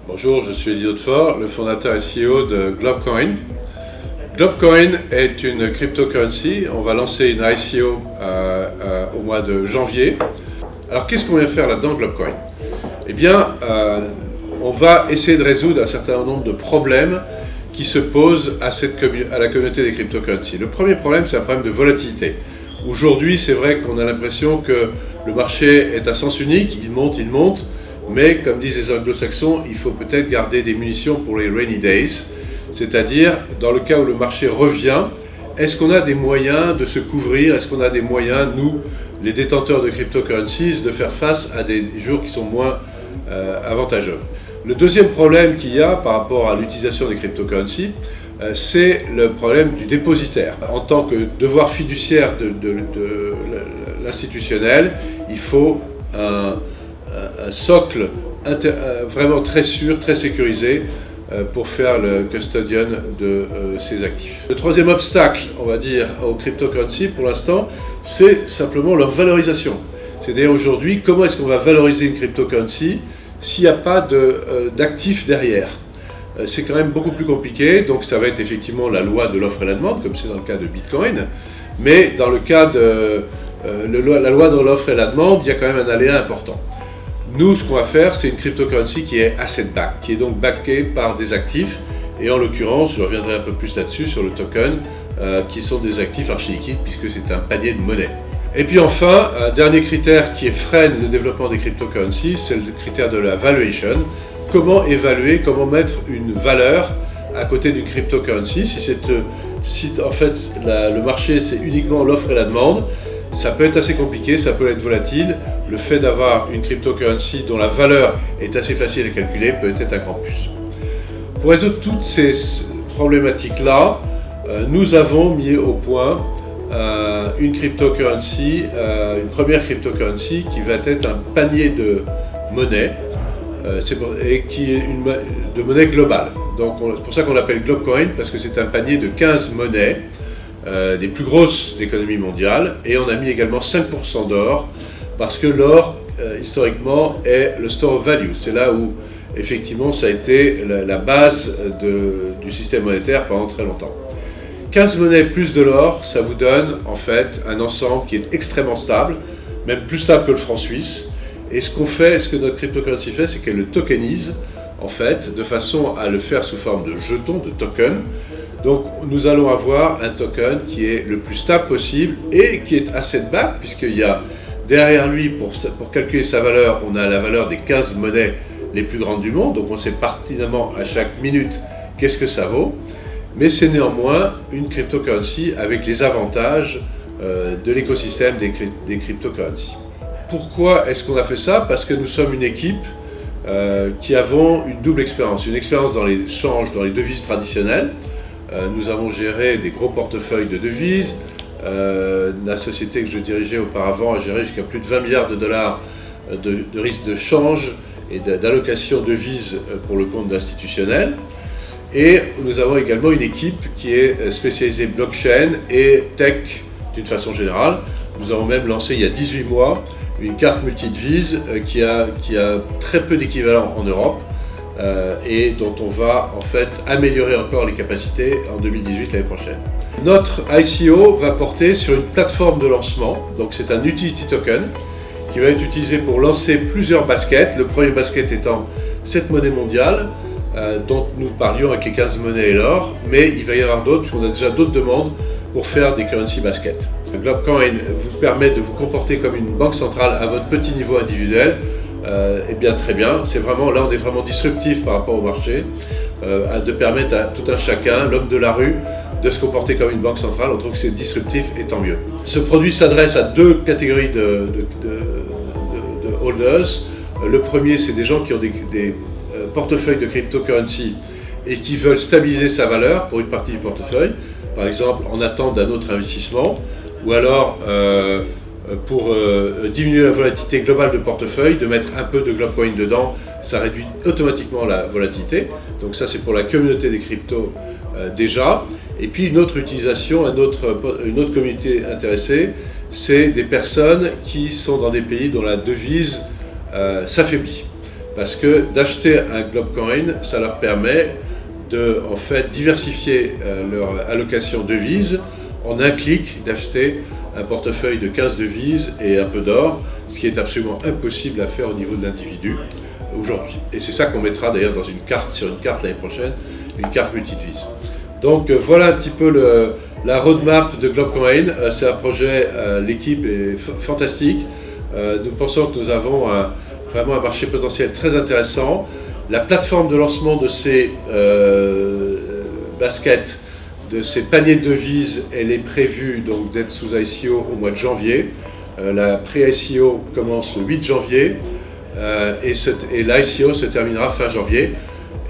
Bonjour, je suis Eddie Hautefort, le fondateur et CEO de Globcoin. Globcoin est une cryptocurrency. On va lancer une ICO au mois de janvier. Alors qu'est-ce qu'on vient faire là-dedans, Globcoin? Eh bien, on va essayer de résoudre un certain nombre de problèmes qui se posent à la communauté des cryptocurrencies. Le premier problème, c'est un problème de volatilité. Aujourd'hui, c'est vrai qu'on a l'impression que le marché est à sens unique, il monte, mais comme disent les anglo-saxons, il faut peut-être garder des munitions pour les rainy days, c'est-à-dire dans le cas où le marché revient, est-ce qu'on a des moyens de se couvrir, est-ce qu'on a des moyens, nous, les détenteurs de cryptocurrencies, de faire face à des jours qui sont moins avantageux. Le deuxième problème qu'il y a par rapport à l'utilisation des cryptocurrencies, c'est le problème du dépositaire. En tant que devoir fiduciaire de l'institutionnel, il faut un socle vraiment très sûr, très sécurisé pour faire le custodian de ces actifs. Le troisième obstacle, on va dire, aux cryptocurrencies pour l'instant, c'est simplement leur valorisation. C'est-à-dire aujourd'hui, comment est-ce qu'on va valoriser une cryptocurrency s'il n'y a pas d'actifs derrière? C'est quand même beaucoup plus compliqué, donc ça va être effectivement la loi de l'offre et la demande, comme c'est dans le cas de Bitcoin, mais dans le cas de la loi de l'offre et la demande, il y a quand même un aléa important. Nous, ce qu'on va faire, c'est une cryptocurrency qui est asset-backed, qui est donc backée par des actifs, et en l'occurrence, je reviendrai un peu plus là-dessus, sur le token, qui sont des actifs archi-liquides, puisque c'est un panier de monnaie. Et puis enfin, un dernier critère qui freine le développement des cryptocurrencies, c'est le critère de la valuation. Comment évaluer, comment mettre une valeur à côté d'une cryptocurrency. Si en fait le marché c'est uniquement l'offre et la demande, ça peut être assez compliqué, ça peut être volatile. Le fait d'avoir une cryptocurrency dont la valeur est assez facile à calculer peut être un grand plus. Pour résoudre toutes ces problématiques-là, nous avons mis au point une cryptocurrency, une première cryptocurrency qui va être un panier de monnaie. Et qui est de monnaie globale. Donc c'est pour ça qu'on l'appelle Globcoin, parce que c'est un panier de 15 monnaies, des plus grosses d'économie mondiale, et on a mis également 5% d'or, parce que l'or, historiquement, est le store of value. C'est là où, effectivement, ça a été la base du système monétaire pendant très longtemps. 15 monnaies plus de l'or, ça vous donne, en fait, un ensemble qui est extrêmement stable, même plus stable que le franc suisse. Et ce que notre cryptocurrency fait, c'est qu'elle le tokenise, en fait, de façon à le faire sous forme de jetons, de tokens. Donc, nous allons avoir un token qui est le plus stable possible et qui est asset-backed, puisqu'il y a derrière lui, pour calculer sa valeur, on a la valeur des 15 monnaies les plus grandes du monde. Donc, on sait pertinemment à chaque minute qu'est-ce que ça vaut. Mais c'est néanmoins une cryptocurrency avec les avantages de l'écosystème des cryptocurrencies. Pourquoi est-ce qu'on a fait ça? Parce que nous sommes une équipe qui avons une double expérience. Une expérience dans les changes, dans les devises traditionnelles. Nous avons géré des gros portefeuilles de devises. La société que je dirigeais auparavant a géré jusqu'à plus de 20 milliards de dollars de risques de change et d'allocation de devises pour le compte d'institutionnels. Et nous avons également une équipe qui est spécialisée blockchain et tech d'une façon générale. Nous avons même lancé il y a 18 mois une carte multidevise qui a très peu d'équivalent en Europe et dont on va en fait améliorer encore les capacités en 2018, l'année prochaine. Notre ICO va porter sur une plateforme de lancement, donc c'est un utility token qui va être utilisé pour lancer plusieurs baskets. Le premier basket étant cette monnaie mondiale dont nous parlions avec les 15 monnaies et l'or, mais il va y avoir d'autres, puisqu'on a déjà d'autres demandes pour faire des currency baskets. Globcoin vous permet de vous comporter comme une banque centrale à votre petit niveau individuel. Eh bien très bien, là on est vraiment disruptif par rapport au marché, de permettre à tout un chacun, l'homme de la rue, de se comporter comme une banque centrale. On trouve que c'est disruptif et tant mieux. Ce produit s'adresse à deux catégories de holders. Le premier, c'est des gens qui ont des portefeuilles de cryptocurrency et qui veulent stabiliser sa valeur pour une partie du portefeuille, par exemple en attente d'un autre investissement, ou alors pour diminuer la volatilité globale de portefeuille, de mettre un peu de Globcoin dedans, ça réduit automatiquement la volatilité. Donc ça c'est pour la communauté des cryptos déjà. Et puis une autre utilisation, une autre communauté intéressée, c'est des personnes qui sont dans des pays dont la devise s'affaiblit. parce que d'acheter un Globcoin, ça leur permet de en fait diversifier leur allocation devises en un clic, d'acheter un portefeuille de 15 devises et un peu d'or, ce qui est absolument impossible à faire au niveau de l'individu aujourd'hui. Et c'est ça qu'on mettra d'ailleurs dans une carte, sur une carte l'année prochaine, une carte multidevise. Donc voilà un petit peu la roadmap de Globcoin. C'est un projet, l'équipe est fantastique. Nous pensons que nous avons vraiment un marché potentiel très intéressant. La plateforme de lancement de ces baskets, de ces paniers de devises, elle est prévue donc d'être sous ICO au mois de janvier. La pré-ICO commence le 8 janvier et l'ICO se terminera fin janvier.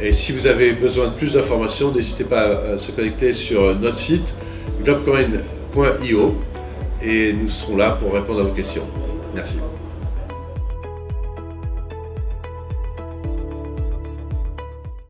Et si vous avez besoin de plus d'informations, n'hésitez pas à se connecter sur notre site globcoin.io et nous serons là pour répondre à vos questions. Merci.